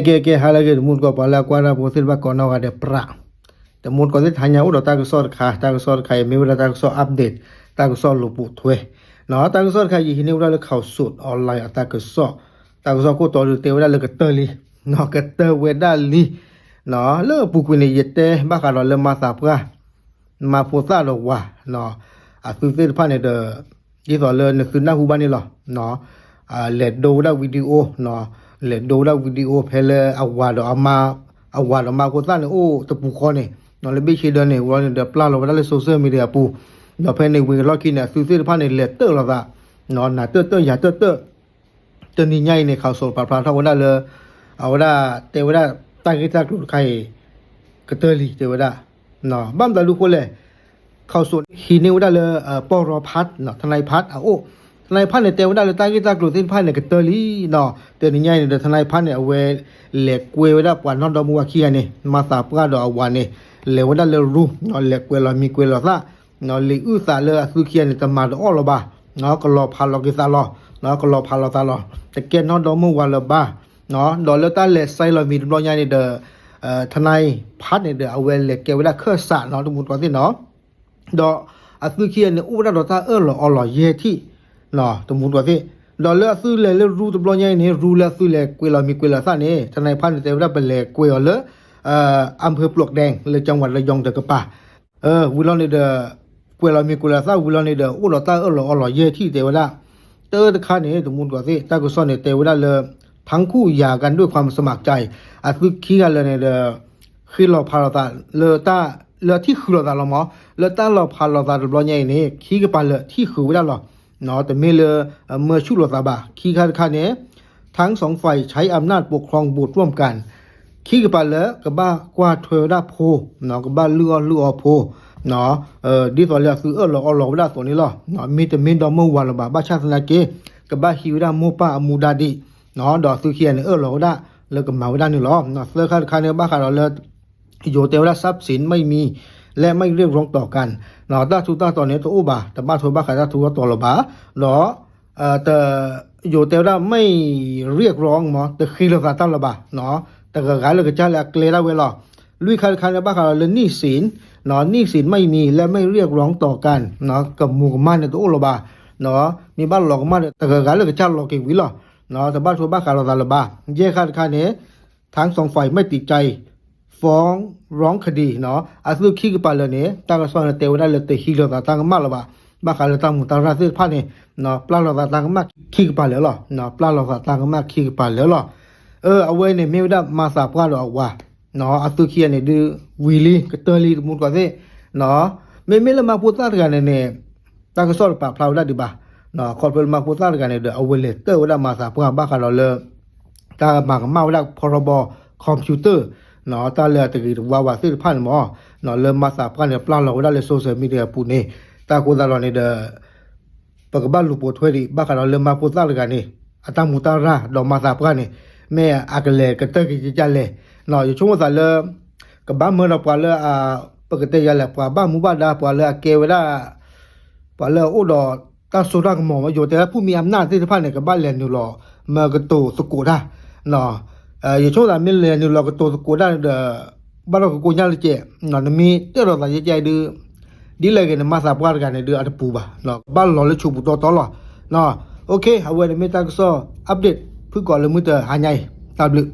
ke halage mun ko pala kwara posil ba kono ga de pra te mun ko de thanya u ta ko sor kha ta ko sor khai mi ta ko sor update ta ko sor lu pu thwe no ta ko sor khai yi ni u le khau sut online ta ko ko to te u le ka te li no ka te we da li no le pu ku ni yete ba ka lo le ma sa pra ma pu sa lo wa no a su se pha ne de ji so le ne su na hu ba ni lo no le do da video no le do da video phele awado ama awado ma ko sa ne o te pu kho ne no le bi chi de ne wo ne de pla lo da le social media pu no phe ne we lo ki ne su se pha ne le te lo da no na te ya te ni nyai ne khaw so pa pra tha wo da le awada te wo da ta ki ta ku khai ka te li te wo da no bam da lu ko le khaw so hi ne wo da leปรพัฒน์noทนายพัฒน์โอ้ทนายพัฒน์เนี่ยเตวได้เลยตากิตากลุสินพัฒน์เนี่ยก็เตลีเนาะเตนี่ใหญ่เนี่ยทนายพัฒน์เนี่ยเอาไว้เหล็กเกวได้ปวนนอนดอมัวขี้เนี่ยมาสาปกาดอกวันเนี่ยเหล็กได้เลยรู้เนาะเหล็กเกวเรามีเกวเราซะเนาะเหล็กอื้อซาเลยสุขี้เนี่ยจะมาดอ้อละบ่าเนาะก็รอพาเรากิซาลอเนาะก็รอพาเราซาลอแต่เกนอนดอมัวละบ่าเนาะดอเลตาเลไซเรามีดอใหญ่เนี่ยเด้อทนายพัฒน์เนี่ยเด้อเอาไว้เหล็กเกวได้เครือสะเนาะทุกคนว่าสิเนาะดอสุขี้เนี่ยอู้ได้ดอตาละอลอเยที่no temu tu ase dollar su le ru tu blonye ni ru la su le kwe la mi kwe la sa ni ทนายพันธุ์เตวได้ไปle kwe le อำเภอปลวกแดงเลยจังหวัดระยองเดกป่าวุลอนนี่เดกวยละมีกวยละซาวุลอนนี่เดอุลอตาอลอเยที่เตวดาเตอตะคานี่ตมุนตัวสิตากุซอนนี่เตวดาle ทั้งคู่หย่ากันด้วยความสมัครใจอะคือขี้กันเลยเนี่ยเดคือเราพาเราตาเลที่คือเราตาเราหมอเลตาเราพาเราตาบลอนใหญ่นี่ขี้ก็ปาเลที่คือได้หรอเนาะแต่เมื่อชุลตาบะขี้คันเนี่ยทั้งสองฝ่ายใช้อำนาจปกครองบุตรร่วมกันขี้กับปาเลกับบ้ากว่าเทอดาโพเนาะกับบ้าเรือโพเนาะดิสอลคือเราได้ตัวนี้หรอเนาะมีแต่มีดอมวันละบ้าชาตินาเกกับบ้าฮิวดาโมปามูดาดิเนาะดอกสุเขียนเราได้แล้วกับมาได้นี่หรอเนาะเสื้อคันเนี่ยบ้าขาเราเลยโยเตวได้ทรัพย์สินไม่มีและไม่เรียกร้องต่อกันเนาะถ้าทุกตอนนี้ตัวอุบาแต่บ้านทัวบ้าขายถ้าทุกตัวละบาเนาะแต่อยู่แต่ว่าไม่เรียกร้องหมอแต่คือเราตั้งละบาเนาะแต่ก็ขายเราก็จะแลกเลได้เวลาลุยคันบ้าขายเราหนี้สินเนาะหนี้สินไม่มีและไม่เรียกร้องต่อกันเนาะกับหมู่กับมันในตัวอุละบาเนาะมีบ้านหลอกมันแต่ก็ขายเราก็จะหลอกกี่วิลาเนาะแต่บ้านทัวบ้าขายเราตั้งละบาแยกคันนี้ทั้งสองฝ่ายไม่ติดใจฟ้องร้องคดีเนาะอาสุขี้กับปาเลเนี่ยตากสอนเตวได้เลยเตฮิโลตาตังมาละบาบ้าขายเราตั้งมุตาราซิพาเนี่ยเนาะปลาเราตังมาขี้กับปาเลหรอเนาะปลาเราตังมาขี้กับปาเลหรอเอาไว้เนี่ยไม่ได้มาสาบว่าเราว่าเนาะอาสุขี้เนี่ยดูวิลีกเตอรีมุดกว่าสิเนาะไม่ละมาพูดตากันเนี่ยตากสอนปากพลาวได้ดีบ่าเนาะคอร์เปลมาพูดตากันเนี่ยเอาไว้เลยเตอได้มาสาบว่าบ้าขายเราเลยตามากับมาได้พรบคอมพิวเตอร์เนาะตาเลตะกี้ว่าสิพันหมอเนาะเริ่มมาสาพันเนี่ยปลาเราได้เลยโซเชียลมีเดียปูนี่ตากูตาเราเนี่ยเด้อปกบ้านลูกปวดถ้วยดิบ้าเราเริ่มมาพูดตาเลยกันนี่อาตามุตาราดอกมาสาพันนี่แม่อากเลกะเตกิจจันเลยเนาะอยู่ช่วงว่าเลยกับบ้านเมื่อเราปลาเลยปกติยาแหละปลาบ้านมุบ้านดาปลาเลยเกวดาปลาเลยอุดอตาสุรักหมอมาอยู่แต่ผู้มีอำนาจที่พันเนี่ยกับบ้านแลนอยู่หรอมากระตูสกุดาเนาะอยู่ช่วงนั้นมีเรียนอยู่เราก็ตัวสกูได้เด้อบ้านเราก็กูย่าเลยเจ้เนาะมีเตอเราใจดื้อดีเลยกันมาสาบกันเนี่ยเดืออัดปูบ่เนาะบ้านเราเลยชูบุตรต่อหรอเนาะโอเคเอาไว้ในเมตาก็อัปเดตเพื่อก่อนเลยมือเตอหาใหญ่ตามลึก